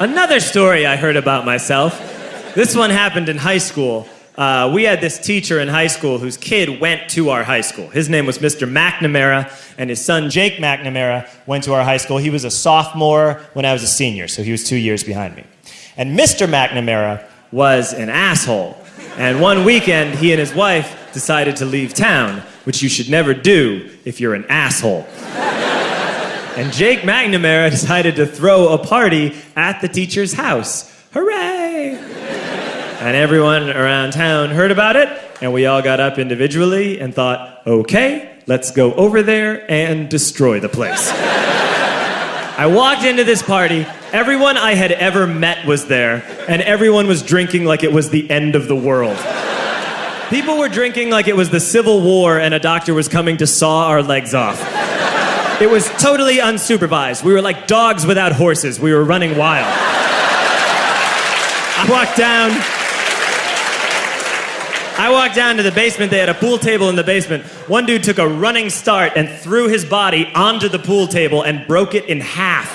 Another story I heard about myself. This one happened in high school. We had this teacher in high school whose kid went to our high school. His name was Mr. McNamara, and his son Jake McNamara went to our high school. He was a sophomore when I was a senior, so he was 2 years behind me. And Mr. McNamara was an asshole. And one weekend, he and his wife decided to leave town, which you should never do if you're an asshole. And Jake McNamara decided to throw a party at the teacher's house. Hooray! And everyone around town heard about it, and we all got up individually and thought, okay, let's go over there and destroy the place. I walked into this party, everyone I had ever met was there, and everyone was drinking like it was the end of the world. People were drinking like it was the Civil War and a doctor was coming to saw our legs off. It was totally unsupervised. We were like dogs without horses. We were running wild. I walked down to the basement. They had a pool table in the basement. One dude took a running start and threw his body onto the pool table and broke it in half.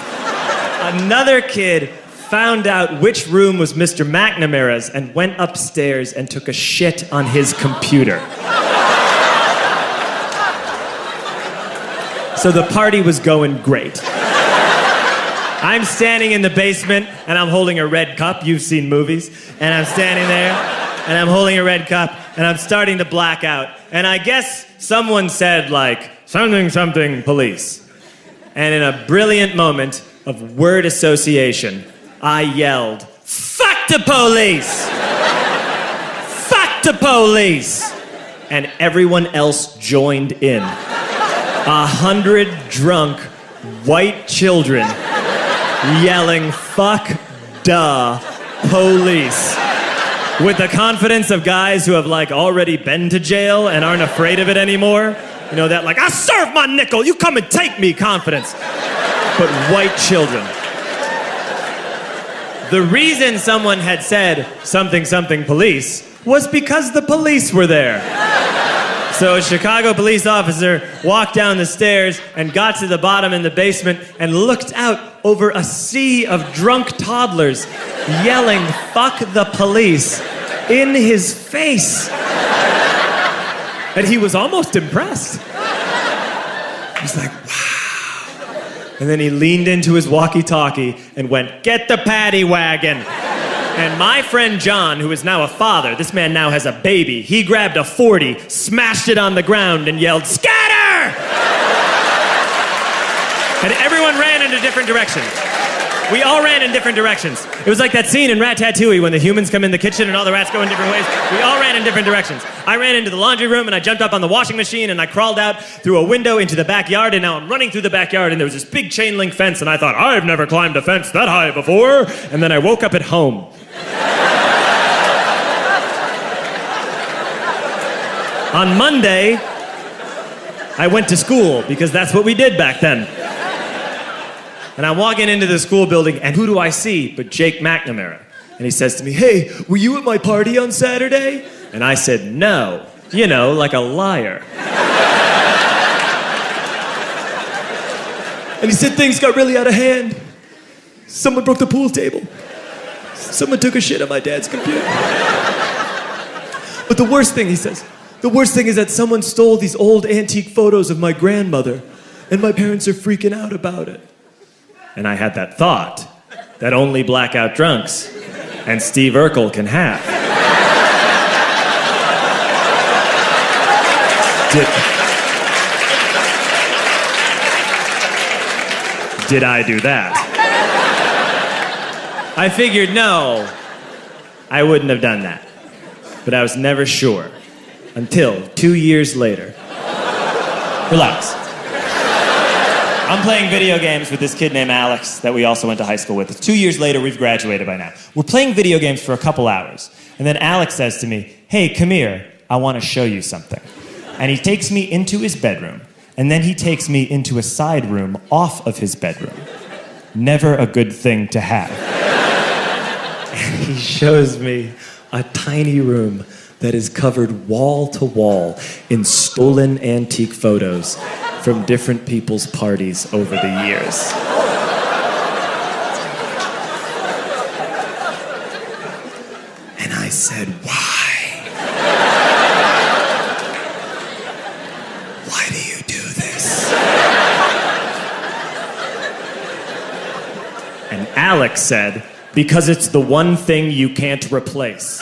Another kid found out which room was Mr. McNamara's and went upstairs and took a shit on his computer. So the party was going great. I'm standing in the basement and I'm holding a red cup. You've seen movies. And I'm standing there and I'm holding a red cup and I'm starting to black out. And I guess someone said like, something, something, police. And in a brilliant moment of word association, I yelled, fuck the police! Fuck the police! And everyone else joined in. 100 drunk white children yelling, fuck the police. With the confidence of guys who have like already been to jail and aren't afraid of it anymore. You know, that like, I serve my nickel, you come and take me confidence. But white children. The reason someone had said something, something police was because the police were there. So a Chicago police officer walked down the stairs and got to the bottom in the basement and looked out over a sea of drunk toddlers yelling, fuck the police, in his face. And he was almost impressed. He was like, wow. And then he leaned into his walkie-talkie and went, get the paddy wagon. And my friend John, who is now a father, this man now has a baby, he grabbed a 40, smashed it on the ground, and yelled, scatter! And everyone ran in a different direction. We all ran in different directions. It was like that scene in Ratatouille when the humans come in the kitchen and all the rats go in different ways. We all ran in different directions. I ran into the laundry room and I jumped up on the washing machine and I crawled out through a window into the backyard, and now I'm running through the backyard and there was this big chain link fence and I thought, I've never climbed a fence that high before. And then I woke up at home. On Monday, I went to school because that's what we did back then. And I'm walking into the school building, and who do I see but Jake McNamara? And he says to me, hey, were you at my party on Saturday? And I said, no. You know, like a liar. And he said, things got really out of hand. Someone broke the pool table. Someone took a shit on my dad's computer. But the worst thing, he says, the worst thing is that someone stole these old antique photos of my grandmother, and my parents are freaking out about it. And I had that thought that only blackout drunks and Steve Urkel can have. Did I do that? I figured, no, I wouldn't have done that. But I was never sure until 2 years later. Relax. I'm playing video games with this kid named Alex that we also went to high school with. 2 years later, we've graduated by now. We're playing video games for a couple hours. And then Alex says to me, hey, come here, I want to show you something. And he takes me into his bedroom. And then he takes me into a side room off of his bedroom. Never a good thing to have. And he shows me a tiny room that is covered wall to wall in stolen antique photos from different people's parties over the years. said, why? Why do you do this? And Alex said, because it's the one thing you can't replace.